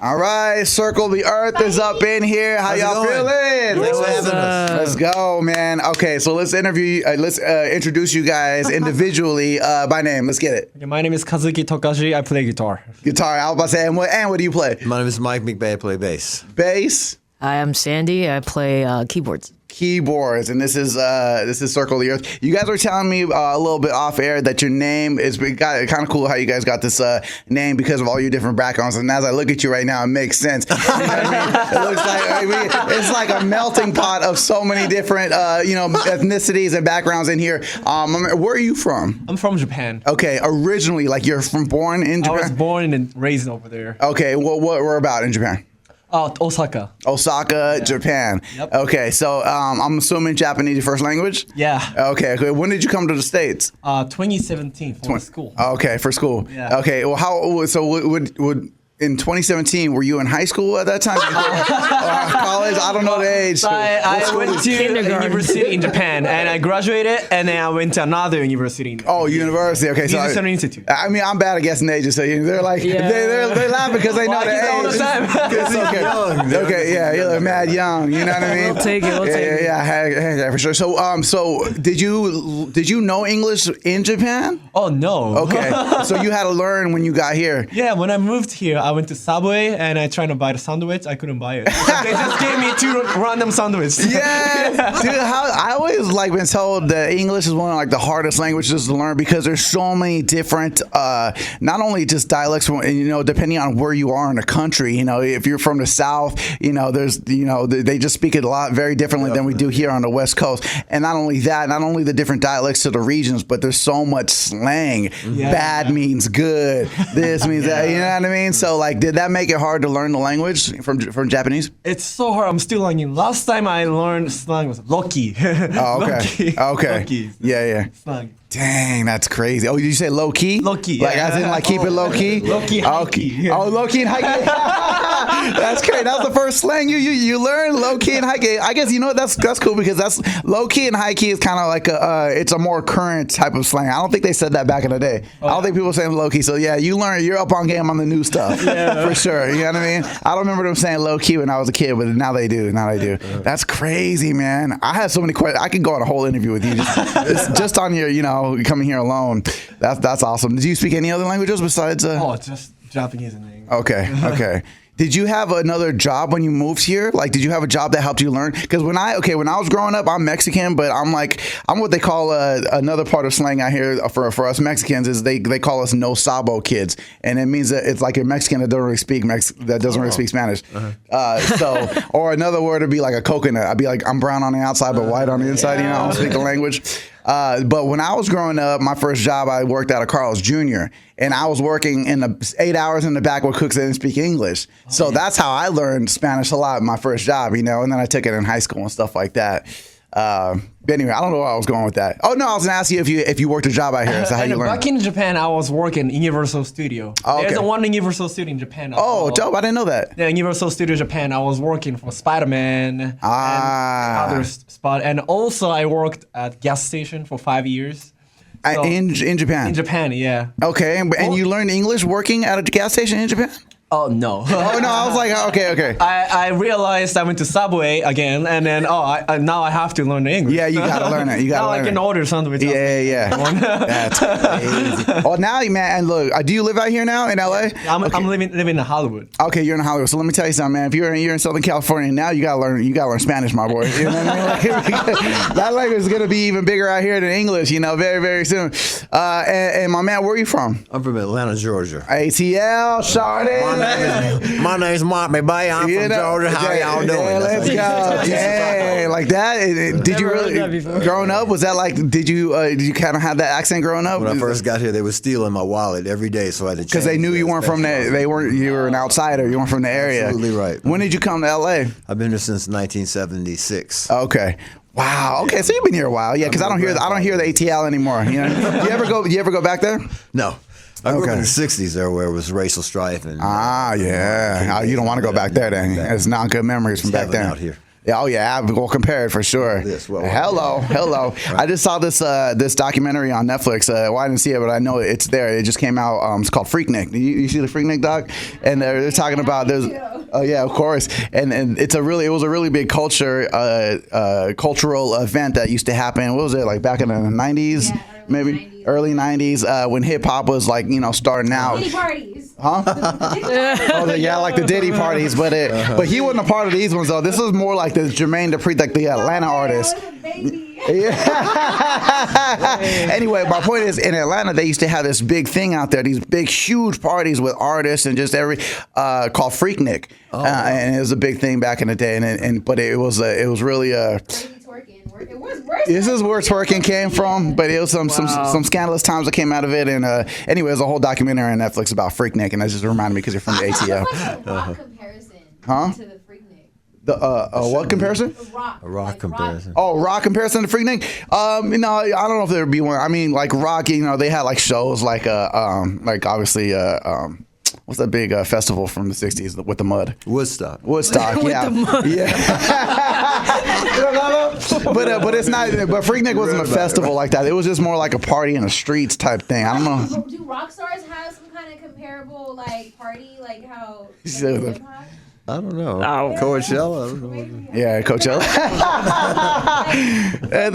All right, Circle the Earth is up in here. How y'all feeling? Thanks for having us. Let's go, man. Okay, so let's introduce you guys individually by name. Let's get it. Okay, my name is Kazuki Tokashi. I play guitar. Guitar. I was about to say, and what do you play? My name is Mike McBay. I play bass. Bass. Hi, I'm Sandy. I play keyboards. Keyboards, and this is Circle the Earth. You guys were telling me a little bit off air that your name is kind of cool how you guys got this name because of all your different backgrounds. And as I look at you right now, it makes sense. You know what I mean? It looks like it's like a melting pot of so many different ethnicities and backgrounds in here. Where are you from? I'm from Japan. Okay, originally, like you're born in Japan. I was born and raised over there. Okay, where about in Japan? Osaka. Osaka, yeah. Japan. Yep. Okay, so I'm assuming Japanese your first language? Yeah. Okay. When did you come to the States? 2017 for school. Okay, for school. Yeah. Okay. Well, so would in 2017 were you in high school at that time? College? I don't know the age. So I went to university in Japan and I graduated and then I went to another university. University. Okay, so institute. I mean, I'm bad at guessing ages, so they're like they laugh because they know the age. All the time. It's okay. Young. Okay, yeah, you're mad young. You know what I mean? We'll take it. Yeah, for sure. So did you know English in Japan? Oh no. Okay, so you had to learn when you got here. Yeah, when I moved here, I went to Subway and I tried to buy the sandwich. I couldn't buy it. They just gave me 2 random sandwiches. Yeah, dude. I always been told that English is one of the hardest languages to learn because there's so many different, not only just dialects, depending on where you are in the country. If you're from the South, there's they just speak it very differently than we do here on the West Coast. And not only that, not only the different dialects to the regions, but there's so much slang. Yeah. Bad means good. This means that. You know what I mean? So did that make it hard to learn the language from Japanese? It's so hard. I'm still learning. Last time I learned slang was Loki. Oh, okay. Okay. Loki. Yeah. Slang. Dang, that's crazy. Oh, did you say low key? Low key. As in keep it low key? Low key, high key. Oh, low key and high key. That's great. That was the first slang you learned, low key and high key. I guess that's cool because that's low key and high key is kind of like it's a more current type of slang. I don't think they said that back in the day. I don't think people were saying low key. So yeah, you're up on game on the new stuff for sure. You know what I mean? I don't remember them saying low key when I was a kid, but now they do. That's crazy, man. I have so many questions. I could go on a whole interview with you just on your coming here alone. That's awesome. Do you speak any other languages besides? Just Japanese and English. Okay. Did you have another job when you moved here? Did you have a job that helped you learn? Because when I was growing up, I'm Mexican, but I'm what they call another part of slang out here for us Mexicans is they call us no sabo kids, and it means that it's like a Mexican that doesn't really speak Spanish. Uh-huh. Or another word would be like a coconut. I'd be like, I'm brown on the outside but white on the inside. I don't speak the language. But when I was growing up, my first job, I worked at a Carl's Jr. and I was working in the 8 hours in the back with cooks that didn't speak English. So that's how I learned Spanish a lot in my first job, and then I took it in high school and stuff like that. But anyway, I don't know where I was going with that. Oh no, I was gonna ask you if you worked a job out here. So how you learned? Back in Japan, I was working in Universal Studio. Oh, okay. There's one Universal Studio in Japan. Oh, dope! I didn't know that. Yeah, Universal Studio Japan. I was working for Spider-Man and other spot, and also I worked at gas station for 5 years. So, in Japan. In Japan, yeah. Okay, and you learned English working at a gas station in Japan? Oh no! Oh no! I was like, okay. I realized I went to Subway again, and then now I have to learn the English. Yeah, you gotta learn it. Now I can order sandwiches. Yeah. That's crazy. Oh, now, man, and look, do you live out here now in LA? I'm living in Hollywood. Okay, you're in Hollywood. So let me tell you something, man. If you're in Southern California now, you gotta learn Spanish, my boy. You know what I mean? That language is gonna be even bigger out here than English. Very, very soon. And my man, where are you from? I'm from Atlanta, Georgia. ATL, Shardy. My name's Mark McBay. I'm from Georgia. How y'all doing? Yeah, let's go. Yeah, like that. Did you really growing up? Was that did you kind of have that accent growing up? When I first got here, they were stealing my wallet every day, so I had to change. Because they knew you weren't from there. You were an outsider. You weren't from the area. Absolutely right. When did you come to LA? I've been here since 1976. Okay. Wow. Okay, so you've been here a while. Yeah, because I don't hear the ATL anymore. You you ever go back there? No. I grew up in the 60s there where it was racial strife. And, yeah. You don't want to go back there then. It's not good memories from back then. Out here. Oh yeah, we'll compare it for sure. Hello. I just saw this documentary on Netflix. Well, I didn't see it, but I know it's there. It just came out. It's called Freaknik. You see the Freaknik doc? And they're talking about there's. Oh yeah, of course. And it was a really big cultural event that used to happen. What was it, like back in the 90s? Yeah, maybe early 90s when hip hop was like starting out. Diddy parties. Huh? Yeah, like the Diddy parties, but he wasn't a part of these ones though. This was more like the Jermaine Dupri, like the Atlanta artist. I was a baby. Yeah. Anyway, my point is, in Atlanta, they used to have this big thing out there, these big, huge parties with artists and just called Freaknik, and it was a big thing back in the day. But it was really It was worse. This is where twerking came from, but it was some scandalous times that came out of it. And anyway, there's a whole documentary on Netflix about Freaknik, and that just reminded me because you're from the ATL. What's a rock comparison to the Freaknik? What comparison? A rock comparison. Oh, rock comparison to Freaknik? I don't know if there'd be one. I mean, like rock, they had like shows like obviously what's that big festival from the 60s with the mud? Woodstock, yeah. But it's not. But Freaknik wasn't a festival like that. It was just more like a party in the streets type thing. I don't know. Do rock stars have some kind of comparable like party, like how? I don't know. Coachella. I don't know. Yeah, Coachella.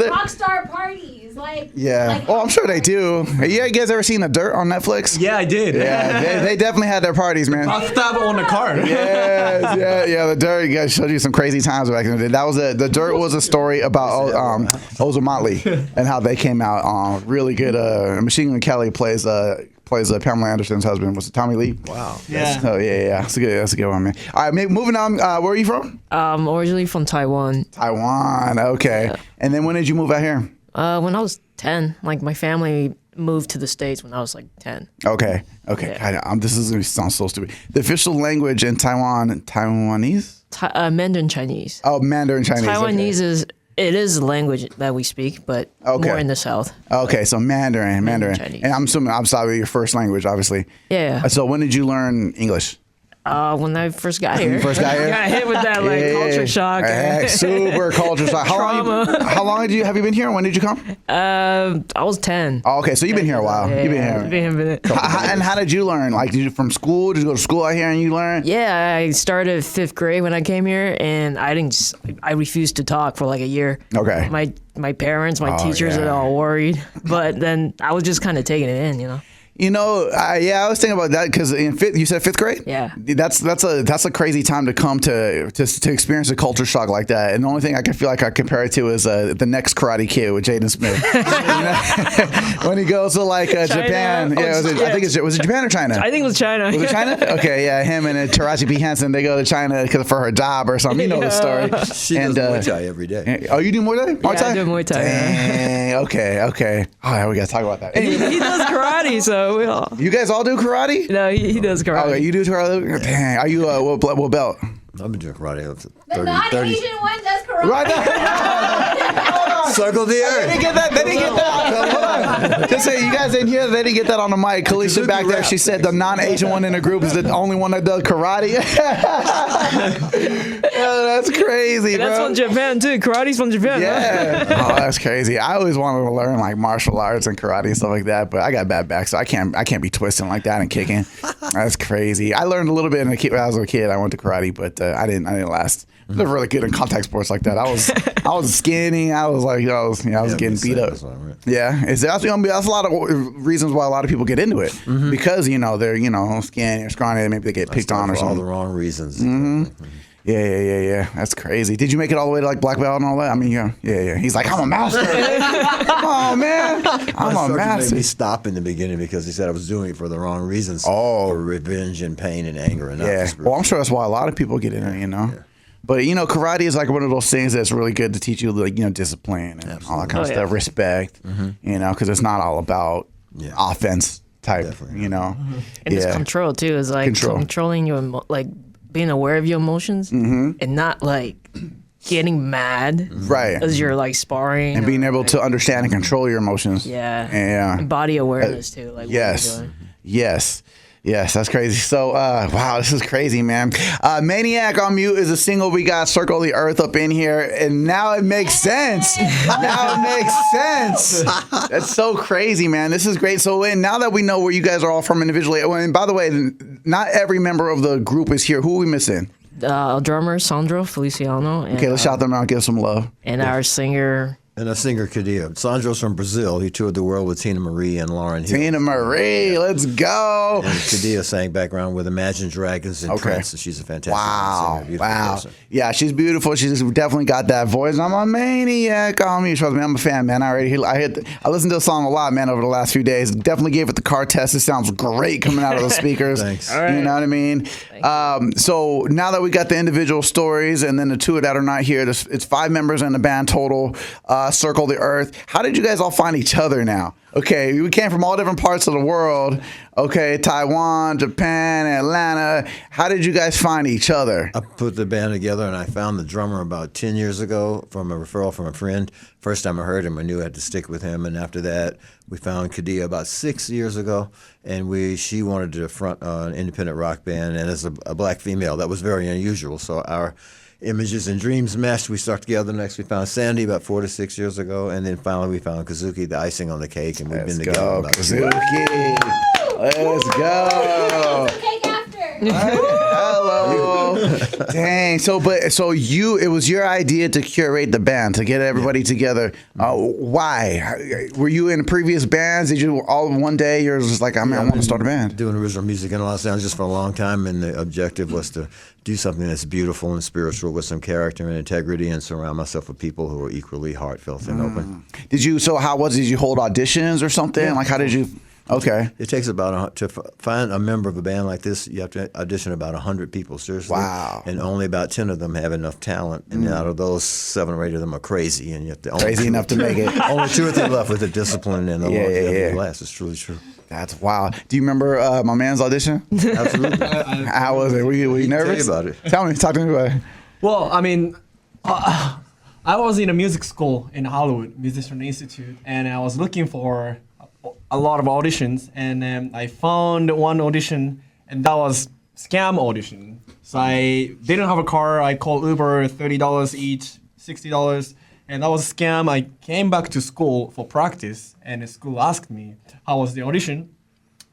Rock star parties, like. Yeah. Like, I'm sure they do. You guys ever seen The Dirt on Netflix? Yeah, I did. Yeah, they definitely had their parties, man. Bathtub on the car. Yeah. The Dirt. You guys showed you some crazy times back in the day. That was The Dirt was a story about Ozzy Motley and how they came out. Really good. Machine Gun Kelly plays Pamela Anderson's husband. Was it Tommy Lee? Wow. Yeah. Oh yeah. That's a good one, man. All right, moving on. Where are you from? Originally from Taiwan. Taiwan. Okay. Yeah. And then when did you move out here? When I was 10, like my family moved to the States when I was like 10. Okay. Yeah. This is gonna sound so stupid. The official language in Taiwan, Taiwanese? Mandarin Chinese. Oh, Mandarin Chinese. Taiwanese is a language that we speak, but more in the South. Okay, so Mandarin. Chinese. And I'm assuming your first language, obviously. Yeah. So when did you learn English? When I first got here. First got here? I got hit with that culture shock. Super culture shock. How long have you been here? When did you come? I was 10. Oh, okay, so you've been here a while. Yeah, You've been here. And how did you learn? Like, did you from school? Did you go to school out here and you learn? Yeah, I started 5th grade when I came here, and I refused to talk for like a year. Okay. My parents, my teachers are all worried, but then I was just kind of taking it in. I was thinking about that because you said 5th grade. Yeah, that's a crazy time to come to experience a culture shock like that. And the only thing I can feel like I compare it to is the next Karate Kid with Jaden Smith when he goes to like Japan. I think was it Japan or China? I think it was China. Was it China? Okay, yeah. Him and Taraji P Henson, they go to China for her job or something. You know the story. She does Muay Thai every day. Oh, you do Muay Thai? Yeah, I do Muay Thai. Dang, okay. All right, we gotta talk about that. Anyway. He does karate, so we all. You guys all do karate? No, he does karate. Okay, you do karate? Dang, are you what belt? I've been doing karate for 30, the non-Asian one does karate. Right. Circle the earth. They didn't get that. Just say you guys didn't hear that. They didn't get that on the mic. Kalisha back there, she said the non-Asian one in the group is the only one that does karate. That's crazy, And bro. that's from Japan too. Karate's from Japan. Yeah. Oh, that's crazy. I always wanted to learn like martial arts and karate and stuff like that, but I got bad back, so I can't be twisting like that and kicking. That's crazy. I learned a little bit when I was a kid. I went to karate, but I didn't last. I was never really good in contact sports like that. I was skinny. I was getting beat up. Yeah, that's a lot of reasons why a lot of people get into it because they're skinny or scrawny. Maybe they get picked on or for something. all the wrong reasons. Yeah. That's crazy. Did you make it all the way to like black belt and all that? I mean, yeah. He's like, I'm a master. Oh man, I'm a master. Made me stop in the beginning because he said I was doing it for the wrong reasons. For revenge and pain and anger and well, I'm sure that's why a lot of people get in it. Yeah. But karate is like one of those things that's really good to teach you, like discipline and all that kind of stuff, respect. Because it's not all about offense type. Definitely. And it's control too. It's like controlling your being aware of your emotions and not like getting mad, right? As you're like sparring and being able to understand and control your emotions. Yeah. And body awareness too. Like yes. Yes, that's crazy. So, wow, this is crazy, man. Maniac on Mute is a single we got Circle the Earth up in here, and now it makes sense. Now it makes sense. That's so crazy, man. This is great. So, and now that we know where you guys are all from individually, and by the way, not every member of the group is here. Who are we missing? Drummer Sandro Feliciano. And, Okay, let's shout them out, give some love. And our singer. And a singer, Kadia. Sandro's from Brazil. He toured the world with Tina Marie and Lauren Hill. Tina Marie, let's go. And Kadia sang background with Imagine Dragons and Prince. And she's a fantastic singer. Wow. Person. Yeah, she's beautiful. She's definitely got that voice. I'm a maniac on me. Trust me, I'm a fan, man. I listened to the song a lot, man, over the last few days. Definitely gave it the car test. It sounds great coming out of the speakers. Thanks. All right. You know what I mean? So now that we got the individual stories and then the two that are not here, it's 5 members in the band total. Circle the Earth. How did you guys all find each other now? Okay, we came from all different parts of the world. Okay, Taiwan, Japan, Atlanta. How did you guys find each other? I put the band together, and I found the drummer about 10 years ago from a referral from a friend. First time I heard him, I knew I had to stick with him. And after that, we found Kadia about 6 years ago, and she wanted to front an independent rock band, and as a black female, that was very unusual. So our images and dreams meshed. We stuck together. Next, we found Sandy about 4 to 6 years ago, and then finally we found Kazuki, the icing on the cake, and we've been together about Kazuki. Let's go. Cake after. Hello. Dang. It was your idea to curate the band, to get everybody together. Why? Were you in previous bands? Did you all one day you're just like, I want to start a band? Doing original music in Los Angeles for a long time, and the objective was to do something that's beautiful and spiritual with some character and integrity, and surround myself with people who are equally heartfelt and open. Did you hold auditions or something? Yeah. Like, how did you? Okay. It takes to find a member of a band like this, you have to audition about 100 people, seriously. Wow. And only about 10 of them have enough talent. And out of those, 7 or 8 of them are crazy. And you have to crazy enough to make it. Only 2 or 3 left with the discipline and the longevity last. It's truly true. That's wild. Do you remember my man's audition? Absolutely. How was it? Were you nervous? Tell you about it. Talk to me about it. Well, I mean, I was in a music school in Hollywood, Musician Institute, and I was looking for a lot of auditions, and I found one audition, and that was scam audition. So I didn't have a car. I called Uber, $30 each, $60, and that was a scam. I came back to school for practice, and the school asked me how was the audition,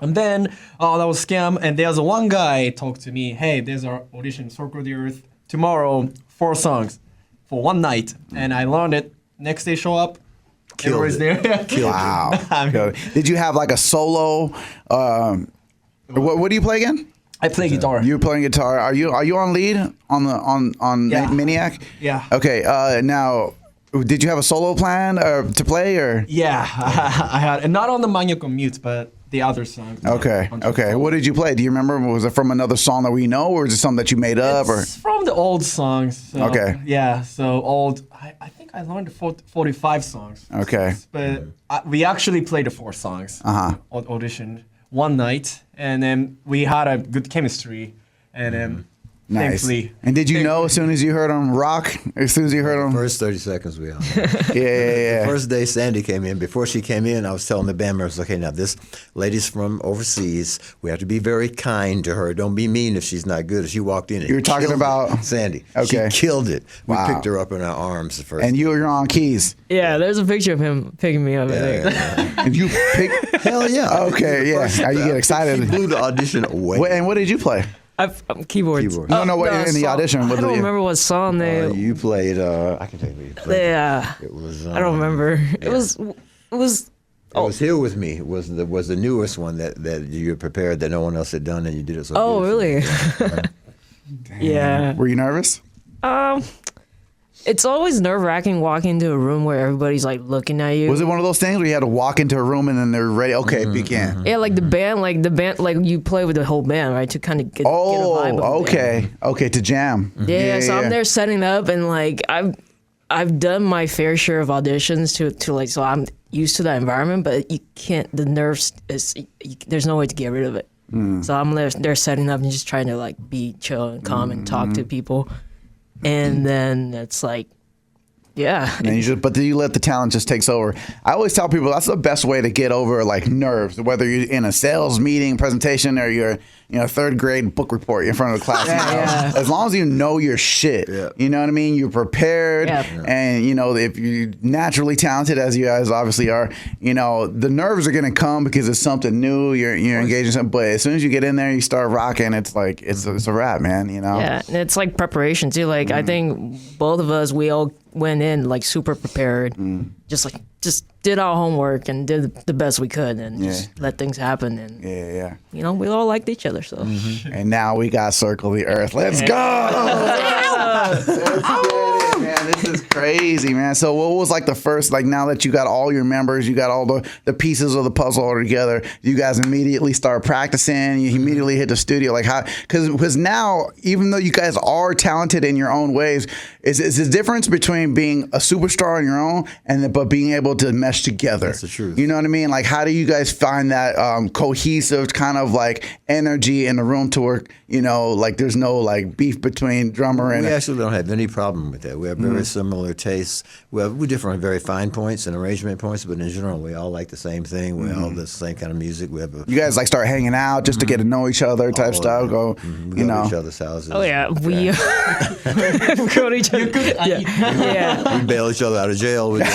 and then that was scam. And there's one guy talked to me, hey, there's our audition, Circle the Earth, tomorrow, 4 songs for one night, and I learned it. Next day, show up. Killed there. Wow. Did you have like a solo? What do you play again? I play guitar. You're playing guitar. Are you on lead on Yeah. Maniac? Yeah. Okay. Now, did you have a solo plan to play or? Yeah, I had, and not on the Maniac on Mute, but the other songs. Okay. Okay. What did you play? Do you remember? Was it from another song that we know, or is it something that you made up? Or It's from the old songs. So, Okay. Yeah, so old. I think I learned 45 songs. Okay. But we actually played the 4 songs. Audition one night, and then we had a good chemistry, and then. Nice. Thankfully. And did you know as soon as you heard him rock? As soon as you heard him? First 30 seconds we all. Yeah. First day Sandy came in, before she came in, I was telling the band members, okay, now this lady's from overseas. We have to be very kind to her. Don't be mean if she's not good. If she walked in and You were talking killed about- it. Sandy. Okay. She killed it. We Wow. picked her up in our arms the first And you were on keys. Yeah, there's a picture of him picking me up. I think. And you picked. Hell yeah. Okay, yeah. How you get excited? She blew the audition away. And what did you play? Keyboards. Keyboard. No, no, what in the song- audition, what I don't did you- remember what song they. You played, I can tell you what you played. Yeah. It was, I don't remember. It was. It was Here With Me. It was the newest one that you prepared that no one else had done, and you did it so Oh, beautifully. really? Yeah. Were you nervous? It's always nerve wracking walking into a room where everybody's like looking at you. Was it one of those things where you had to walk into a room and then they're ready? Okay, begin. Yeah, like the band, like you play with the whole band, right? To kind of get a vibe of the okay. Okay, to jam. Yeah, so I'm there setting up, and like I've done my fair share of auditions to like, so I'm used to that environment, but you can't. The nerves there's no way to get rid of it. So I'm there setting up and just trying to like be chill and calm and talk to people, and then it's like Yeah. And but then you let the talent just takes over. I always tell people that's the best way to get over like nerves, whether you're in a sales meeting, presentation, or you're third grade book report in front of the class. As long as you know your shit, you know what I mean. You're prepared, and if you're naturally talented, as you guys obviously are, the nerves are gonna come because it's something new. You're engaged in something, but as soon as you get in there, you start rocking. It's like it's a wrap, man. Yeah, and it's like preparation too. Like I think both of us, we all went in like super prepared, just did our homework and did the best we could, and just let things happen. And we all liked each other. So and now we got Circle the Earth. Let's go. Man, this is crazy, man. So what was like the first, like now that you got all your members, you got all the pieces of the puzzle all together, you guys immediately start practicing, you immediately hit the studio, like how, because now, even though you guys are talented in your own ways, is the difference between being a superstar on your own but being able to mesh together. That's the truth. You know what I mean? Like how do you guys find that cohesive kind of like energy in the room to work, like there's no like beef between drummer and... We actually don't have any problem with that. We have very similar tastes. We differ on very fine points and arrangement points, but in general, we all like the same thing. We all the same kind of music. We have you guys like start hanging out just to get to know each other type stuff. Go, we go to each other's houses. Oh yeah, we go to each other. Yeah. We bail each other out of jail. There's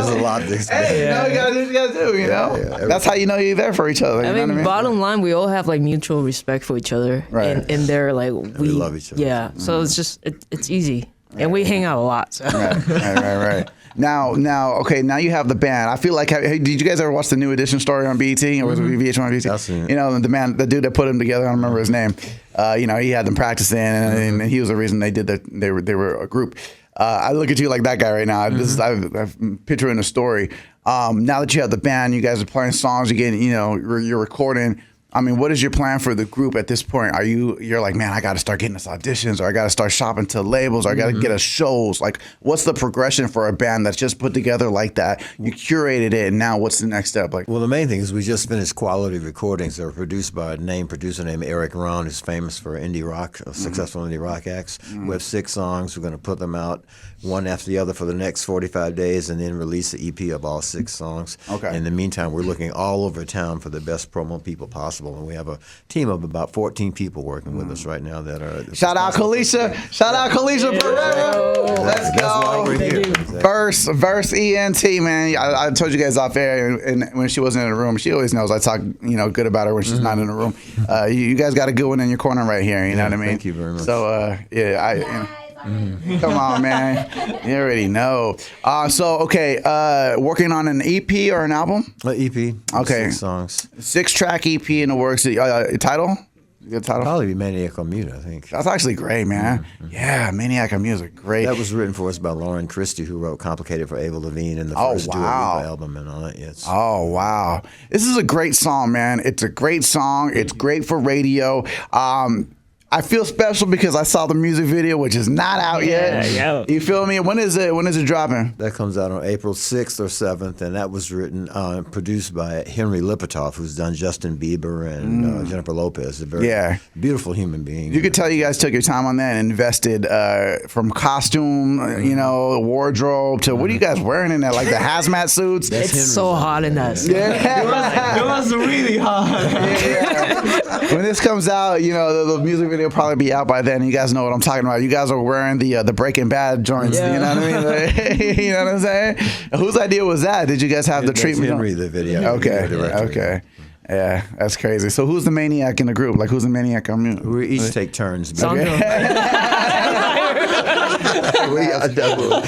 a lot to explain. You gotta do what you gotta do. That's how you know you're there for each other. I mean, bottom line, we all have like mutual respect for each other, right? And they're like we love each other. Yeah, so it's just it's easy, and we hang out a lot. So. Right. Now, okay. Now you have the band. I feel like, did you guys ever watch the New Edition story on BET, or was it VH1 on BET? I've seen it. The dude that put them together. I don't remember his name. He had them practicing, and he was the reason they did that. They were a group. I look at you like that guy right now. I'm picturing a story. Now that you have the band, you guys are playing songs. You're recording. I mean, what is your plan for the group at this point? You're like, man, I got to start getting us auditions, or I got to start shopping to labels, or I got to get us shows. Like, what's the progression for a band that's just put together like that? You curated it, and now what's the next step? Like, well, the main thing is we just finished quality recordings that were produced by a producer named Eric Ron, who's famous for indie rock, successful indie rock acts. We have 6 songs. We're going to put them out one after the other for the next 45 days, and then release the EP of all 6 songs. Okay. In the meantime, we're looking all over town for the best promo people possible. And we have a team of about 14 people working with us right now that are... Shout out Kalisha Pereira. Let's go. That's why we're here. Exactly. Verse ENT, man. I told you guys off air, and when she wasn't in the room, she always knows I talk good about her when she's not in the room. You guys got a good one in your corner right here. You know what I mean? Thank you very much. So, come on, man. You already know. Working on an EP or an album? An EP. Okay. 6 songs. 6-track EP in the works. Title? Good title? Probably be Maniac on Mute, I think. That's actually great, man. Yeah, Maniac on Music. Great. That was written for us by Lauren Christie, who wrote Complicated for Ava Levine and the first Dua Lipa album and all that. Yes. Oh, wow. This is a great song, man. It's a great song. It's great for radio. I feel special because I saw the music video, which is not out yet. Yeah. You feel me? When is it dropping? That comes out on April 6th or 7th, and that was written, produced by Henry Lipatoff, who's done Justin Bieber and Jennifer Lopez. A very beautiful human being. You could tell you guys took your time on that and invested from costume, wardrobe to what are you guys wearing in there? Like the hazmat suits? It's so hot in that. It was really hot. When this comes out, the music video will probably be out by then. You guys know what I'm talking about. You guys are wearing the Breaking Bad joints. You know what I mean? You know what I'm saying? Whose idea was that? Did you guys have the treatment? Henry, the video. Okay. Yeah, that's crazy. So who's the maniac in the group? Like, who's the maniac on Mute? We each take turns. We got double.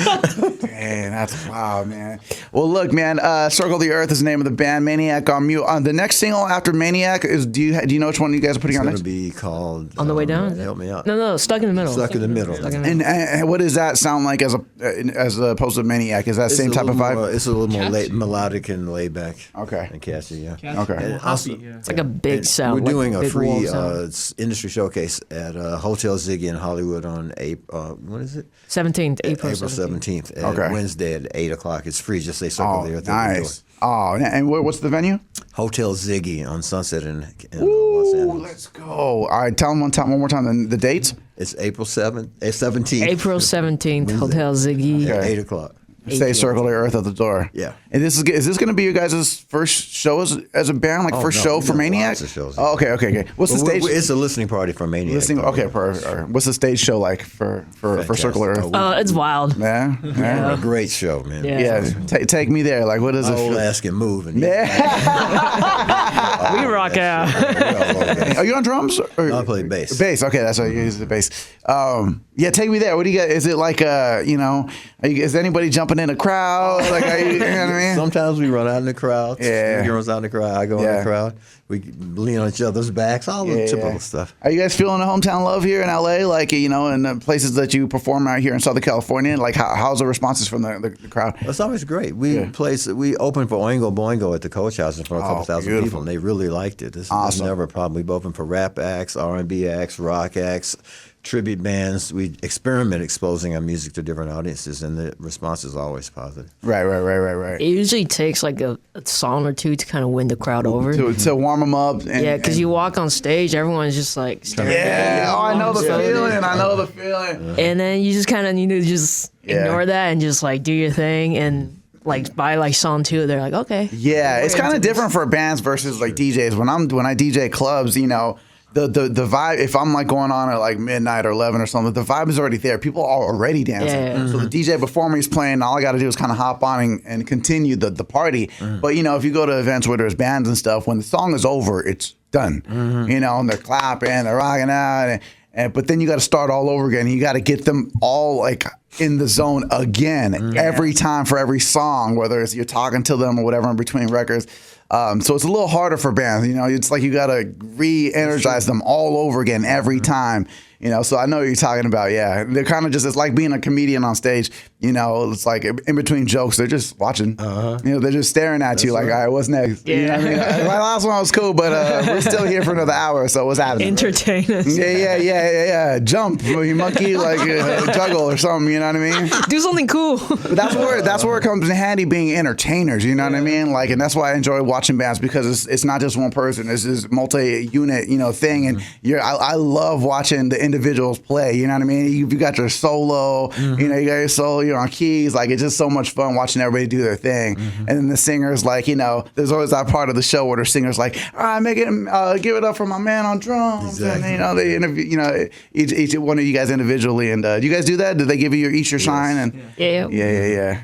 Dang, that's wild, man. Well, look, man. Circle the Earth is the name of the band. Maniac on Mute. The next single after Maniac is. Do you know which one you guys are putting on next? It's going to be called On the Way Down. Help me out. No, Stuck in the Middle. Stuck in the Middle. And what does that sound like as opposed to Maniac? Is that same type of vibe? It's a little more melodic and laid back. Okay. And catchy, yeah. Okay. And also, It's like a big sound. We're doing like a free big wall industry showcase at Hotel Ziggy in Hollywood on April. What is it? 17th, April 17th. Okay. Wednesday at 8 o'clock. It's free. Just say Circle Oh, the Earth. at the door. nice. Oh, and what's the venue? Hotel Ziggy on Sunset in Los Ooh, Angeles. let's go. All right, tell them one more time the dates. It's April 17th. April 17th, Hotel Ziggy. At Okay. 8 o'clock. Say Circle the Earth at the door. Yeah. And is this going to be your guys' first show as a band, like first no, show we've for done Maniac? lots of shows. Oh, okay. What's the Well, stage? it's a listening party for Maniac. Listening. Okay, what's the stage show like for Circle the Earth? Oh, It's wild. Yeah. A great show, man. Yeah. Yeah. Take me there. Like, what is it? Old ass can move. And We rock out. Are you on drums? Or? I play bass. Bass. Okay, that's what you use the bass. Yeah, take me there. What do you got? Is it like is anybody jumping in a crowd? Like, you know what I mean? Sometimes we run out in the crowd. Yeah. He runs out in the crowd. I go in the crowd. We lean on each other's backs. All the typical stuff. Are you guys feeling the hometown love here in LA? Like, in the places that you perform out here in Southern California? Like, how's the responses from the crowd? It's always great. We opened for Oingo Boingo at the Coach House in front of a couple thousand beautiful. people, and they really liked it. This is never a problem. We've opened for rap acts, R&B acts, rock acts, tribute bands. We experiment exposing our music to different audiences, and the response is always positive. Right. It usually takes like a song or two to kind of win the crowd over. To warm them up. Yeah, because you walk on stage, everyone's just like staring. Yeah. Oh, I know the feeling. And then you just kind of need to just ignore that and just like do your thing. And like by like song two, they're like, okay. Yeah, it's kind of different for bands versus like DJs. When I DJ clubs, the vibe, if I'm like going on at like midnight or 11 or something, the vibe is already there. People are already dancing. Yeah. So the DJ before me is playing, all I got to do is kind of hop on and continue the party. But, if you go to events where there's bands and stuff, when the song is over, it's done. And they're clapping, they're rocking out. But then you got to start all over again. You got to get them all like in the zone again every time for every song, whether it's you're talking to them or whatever in between records. So it's a little harder for bands. It's like you got to re-energize them all over again every time. So I know what you're talking about. Yeah, they're kind of just, it's like being a comedian on stage. It's like in between jokes, they're just watching. They're just staring at you like, all right, what's next? Yeah. You know what I mean? My last one was cool, but we're still here for another hour. So what's happening? Entertain us. Yeah. Jump, you monkey, like juggle or something. You know what I mean? Do something cool. But that's where it comes in handy being entertainers. You know what I mean? Like, and that's why I enjoy watching bands, because it's not just one person. It's this multi-unit thing, and I love watching the individuals play. You know what I mean? You got your solo. You got your solo. You're on keys. Like, it's just so much fun watching everybody do their thing. And then the singers, like, there's always that part of the show where the singers like, all right, give it up for my man on drums. Exactly. And they interview each one of you guys individually. And do you guys do that? Do they give you your shine? And Yeah.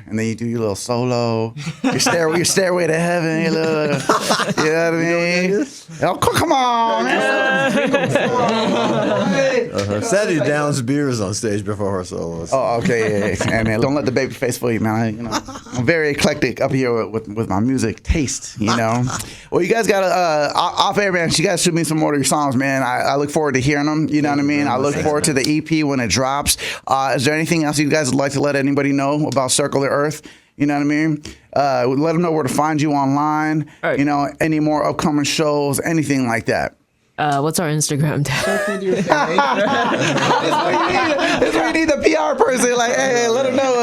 And then you do your little solo, your stairway to heaven. You know what I mean? Oh, come on, man. Sadie downs beers on stage before her solos. Oh, okay, yeah. And man, don't let the baby face fool you, man. I'm very eclectic up here with my music taste. Well, you guys got off air, man. You guys shoot me some more of your songs, man. I look forward to hearing them. You know what I mean? I look forward to the EP when it drops. Is there anything else you guys would like to let anybody know about Circle the Earth? You know what I mean? Let them know where to find you online. All right. Any more upcoming shows, anything like that. What's our Instagram tag? That's where you need the PR person. Like, hey, let them know.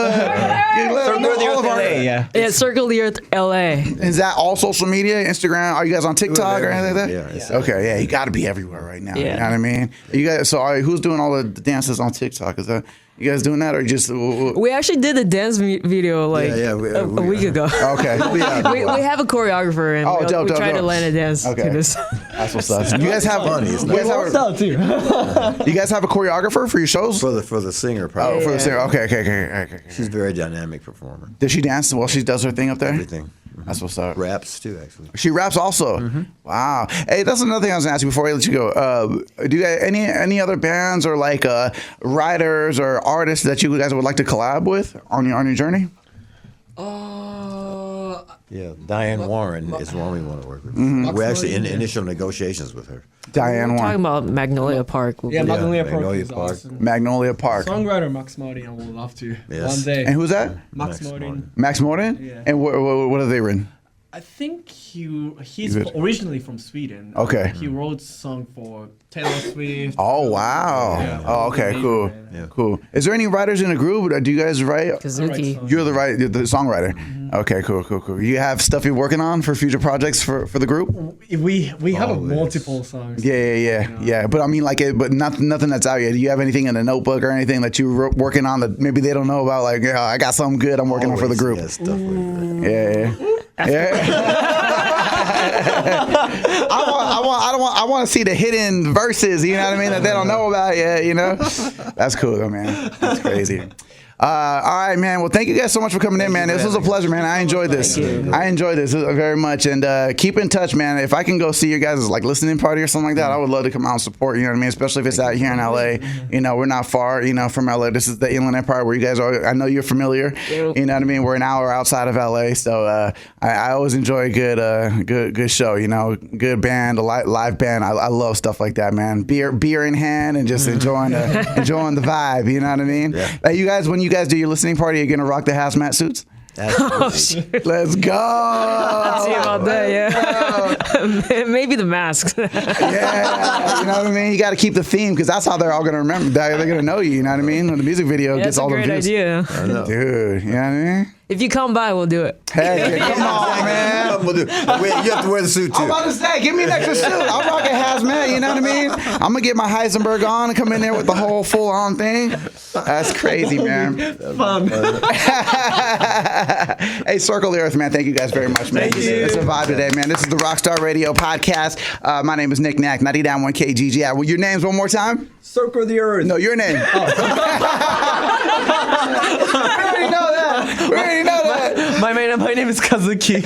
All of our, Yeah. Yeah, Circle the Earth LA. Is that all social media? Instagram? Are you guys on TikTok or anything like that? Yeah, it's- Okay, yeah, you got to be everywhere right now. You Yeah. know what I mean? You guys. So, all right, who's doing all the dances on TikTok? Is that you guys doing that, or just? We actually did a dance video like a week ago. Okay. We have a choreographer and we try to land a dance to this. That's what's up. You guys have funny. It's you guys have, out too. you guys have a choreographer for your shows? For the singer, Oh, probably. for the singer. Okay. She's a very dynamic performer. Does she dance while she does her thing up there? Everything. That's what's up. Raps too, actually. She raps also. Wow. Hey, that's another thing I was gonna ask you before I let you go. Do you guys any other bands or like writers or artists that you guys would like to collab with on your journey? Yeah, Diane Warren is one we want to work with. We're actually in initial negotiations with her. Diane Talking Warren. about Magnolia Park. Yeah, Magnolia Park Magnolia is Park. awesome. Magnolia Park. Songwriter Max Martin, I would love to Yes. one day. And who's that? Max Max Martin. Max Morton? Yeah. And what have they written? I think he's originally from Sweden. Okay. He wrote song for Taylor Swift. Oh wow. Yeah. Oh okay. Cool. Yeah. Cool. Is there any writers in the group? Do you guys write? Kazuki. You're the songwriter. Okay. Cool. You have stuff you're working on for future projects for the group? We have Always. multiple songs. Yeah. But I mean, like, but nothing that's out yet. Do you have anything in a notebook or anything that you're working on that maybe they don't know about? Like, yeah, I got something good I'm working on for the group. Yeah, stuff like that. Yeah. I want to see the hidden verses. You know what I mean? That they don't know about yet. You know, that's cool though, man. That's crazy. All right, man. Well, thank you guys so much for coming in, man. This was a pleasure, man. I enjoyed this. I enjoyed this very much. And keep in touch, man. If I can go see your guys' like listening party or something like that, I would love to come out and support. You know what I mean? Especially if it's out here in LA. You know, we're not far. You know, from LA. This is the Inland Empire where you guys are. I know you're familiar. You know what I mean? We're an hour outside of LA, so I always enjoy a good show. You know, good band, a live band. I love stuff like that, man. Beer in hand and just enjoying the vibe. You know what I mean? Yeah. You guys, when you guys do your listening party, you're gonna rock the hazmat suits. Absolutely. Let's go. See about that, yeah. Maybe the masks. Yeah, you know what I mean. You got to keep the theme because that's how they're all gonna remember. They're gonna know you. You know what I mean? When the music video That's gets a all the great views. idea. I know. Dude, you know what I mean? If you come by, we'll do it. Heck, yeah, come on, man. We'll do. Wait, you have to wear the suit too. I'm about to say, give me an extra suit. I'll rock a hazmat, you know what I mean? I'm gonna get my Heisenberg on and come in there with the whole full on thing. That's crazy, man. Fun. Hey, Circle the Earth, man. Thank you guys very much, man. Thank you. It's a vibe today, man. This is the Rockstar Radio Podcast. My name is Nick Knack, 90.1 KGG. Well, your names one more time? Circle the Earth. No, your name. We already know that. My name is Kazuki.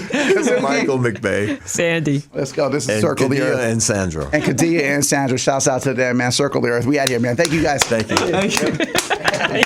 Michael McVeigh. Sandy. Let's go. This is And Circle the Kadia Earth. and Sandro. And Kadia and Sandra. Shouts out to them, man. Circle the Earth. We out here, man. Thank you guys. Thank you. Thank you.